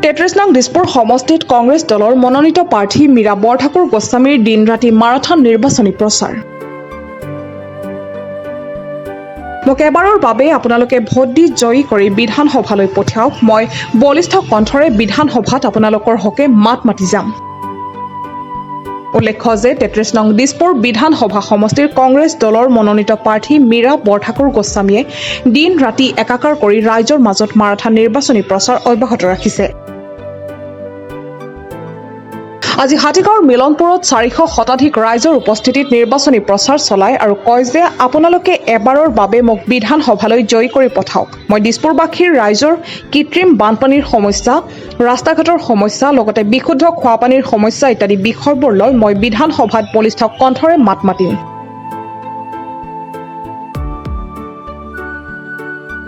33 নং দিছপুৰ সমষ্টিত কংগ্ৰেছ দলৰ মনোনীত প্ৰাৰ্থী মীৰা বৰঠাকুৰ গোস্বামীৰ দিন ৰাতি মাৰাথন নিৰ্বাচনী প্ৰচাৰ। মোক এবাৰৰ বাবে আপোনালোকে ভোট দি জয়ী কৰি বিধানসভালৈ পঠিয়াওক। মই বলিষ্ঠ কণ্ঠৰে বিধানসভাত আপোনালোকৰ হকে মাত মাতি যাম। উল্লেখ্য যে 33 নং দিছপুৰ বিধানসভা সমষ্টিৰ কংগ্ৰেছ দলৰ মনোনীত প্ৰাৰ্থী মীৰা বৰঠাকুৰ গোস্বামীয়ে দিন ৰাতি একাকাৰ কৰি ৰাইজৰ মাজত মাৰাথন নিৰ্বাচনী প্ৰচাৰ অব্যাহত ৰাখিছে। আজি হাতীগাঁৱৰ মিলনপুৰত 400 শতাধিক ৰাইজৰ উপস্থিতিত নিৰ্বাচনী প্ৰচাৰ চলায় আৰু কয় যে আপোনালোকে এবাৰৰ বাবে মোক বিধানসভালৈ জয়ী কৰি পঠাওক। মই দিছপুৰবাসীৰ ৰাইজৰ কৃত্ৰিম বানপানীৰ সমস্যা, ৰাস্তা ঘাটৰ সমস্যা, লগতে বিশুদ্ধ খোৱাপানীৰ সমস্যা ইত্যাদি বিষয়বোৰ লৈ মই বিধানসভাত বলিষ্ঠ কণ্ঠৰে মাত মাতিম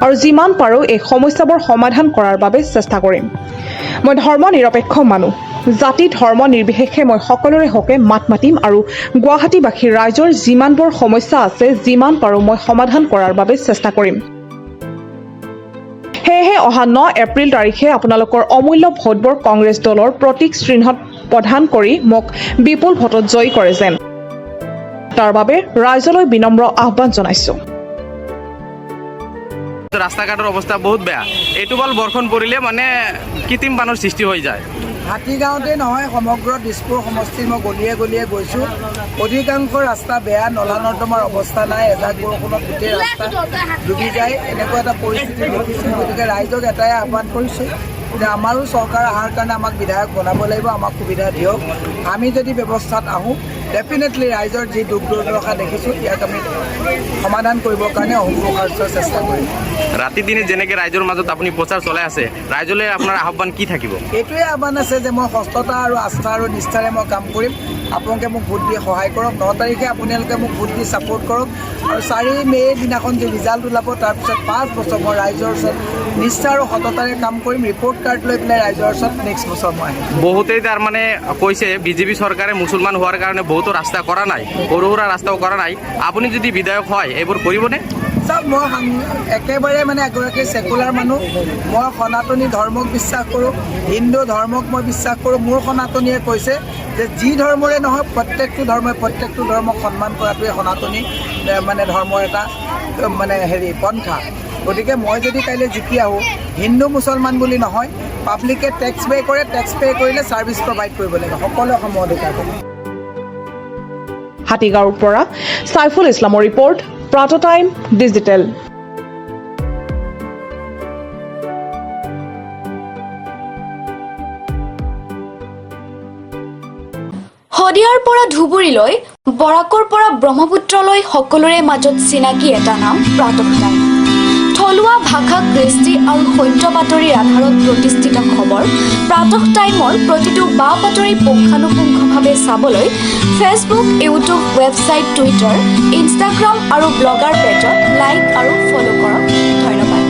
আৰু যিমান পাৰো এই সমস্যাবোৰ সমাধান কৰাৰ বাবে চেষ্টা কৰিম। মই ধৰ্ম নিৰপেক্ষ মানুহ, জাতি ধৰ্ম নিৰ্বিশেষে মই সকলোৰে হকে মাত মাতিম আৰু গুৱাহাটীবাসীৰ ৰাইজৰ যিমানবোৰ সমস্যা আছে যিমান পাৰো মই সমাধান কৰাৰ বাবে চেষ্টা কৰিম। সেয়েহে অহা 9 এপ্ৰিল তাৰিখে আপোনালোকৰ অমূল্য ভোটবোৰ কংগ্ৰেছ দলৰ প্ৰতীক চিহ্নত প্ৰদান কৰি মোক বিপুল ভোটত জয়ী কৰে যেন তাৰ বাবে ৰাইজলৈ বিনম্ৰ আহ্বান জনাইছো। ৰাস্তা ঘাটেৰ অবস্থা বহুত বেয়া। এইটো বল বৰ্ষণ পড়লে মানে কৃত্ৰিম বানৰ সৃষ্টি হৈ যায়। হাতীগাঁৱতে নহয় সমগ্ৰ দিছপুৰ সমষ্টিত মই গলিয়ে গলিয়ে গৈছোঁ। অধিকাংশ ৰাস্তা বেয়া, নলা নৰ্দমাৰ অৱস্থা নাই, এজাক বৰষুণত গোটেই ৰাস্তা ডুবি যায়, এনেকুৱা এটা পৰিস্থিতি দেখিছোঁ। গতিকে ৰাইজক এটাই আহ্বান কৰিছোঁ যে আমাৰো চৰকাৰ অহাৰ কাৰণে আমাক বিধায়ক বনাব লাগিব, আমাক সুবিধা দিয়ক। আমি যদি ব্যৱস্থাত আহোঁ ডেফিনেটলি ৰাইজৰ যি দুখ দুৰ্দশা দেখিছোঁ ইয়াক আমি সমাধান কৰিবৰ কাৰণে অহোপুৰুষাৰ্থ চেষ্টা কৰিম। ৰাতি দিনে যেনেকৈ ৰাইজৰ মাজত আপুনি প্ৰচাৰ চলাই আছে, ৰাইজলৈ আপোনাৰ আহ্বান কি থাকিব? এইটোৱে আহ্বান আছে যে মই সস্ততা আৰু আস্থা আৰু নিষ্ঠাৰে মই কাম কৰিম। আপোনালোকে মোক ভোট দি সহায় কৰক। 9 তাৰিখে আপোনালোকে মোক ভোট দি ছাপোৰ্ট কৰক আৰু 4 মে' দিনাখন যি ৰিজাল্ট ওলাব তাৰপিছত 5 বছৰ মই ৰাইজৰ ওচৰত নিষ্ঠা আৰু সততাৰে কাম কৰিম। ৰিপৰ্ট কাৰ্ড লৈ পেলাই ৰাইজৰ ওচৰত নেক্সট বছৰ মই আহিম। বহুতেই তাৰ মানে কৈছে বিজেপি চৰকাৰে মুছলমান হোৱাৰ কাৰণে বহুতো ৰাস্তা কৰা নাই, সৰু সুৰা ৰাস্তাও কৰা নাই। আপুনি যদি বিধায়ক হয় এইবোৰ কৰিবনে? চাওক, মই একেবাৰে মানে এগৰাকী ছেকুলাৰ মানুহ। মই সনাতনী ধৰ্মক বিশ্বাস কৰোঁ, হিন্দু ধৰ্মক মই বিশ্বাস কৰোঁ। মোৰ সনাতনীয়ে কৈছে যে যি ধৰ্মৰে নহয় প্ৰত্যেকটো ধৰ্মক সন্মান কৰাটোৱে সনাতনী মানে ধৰ্মৰ এটা মানে পন্থা। গতিকে মই যদি কাইলৈ জিকি আহোঁ, হিন্দু মুছলমান বুলি নহয়, পাব্লিকে টেক্স পে' কৰে, টেক্স পে' কৰিলে ছাৰ্ভিচ প্ৰভাইড কৰিব লাগে, সকলোৱে সম অধিকাৰ কৰে। হাতীগাঁৱৰ পৰা সাইফুল ইছলামৰ ৰিপৰ্ট, প্ৰাত টাইম ডিজিটেল। শদিয়াৰ পৰা ধুবুৰীলৈ, বৰাকৰ পৰা ব্ৰহ্মপুত্ৰলৈ সকলোৰে মাজত চিনাকি এটা নাম প্ৰাতঃ টাইম। থলুৱা ভাষা, কৃষ্টি আৰু সত্য বাতৰিৰ আধাৰত প্ৰতিষ্ঠিত খবৰ প্ৰাতঃ টাইমৰ প্ৰতিটো বা বাতৰি পুংখানুপুংখভাৱে চাবলৈ Facebook, YouTube, website, Twitter, Instagram আৰু ব্লগাৰ পেজত লাইক আৰু ফ'ল' কৰক। ধন্যবাদ।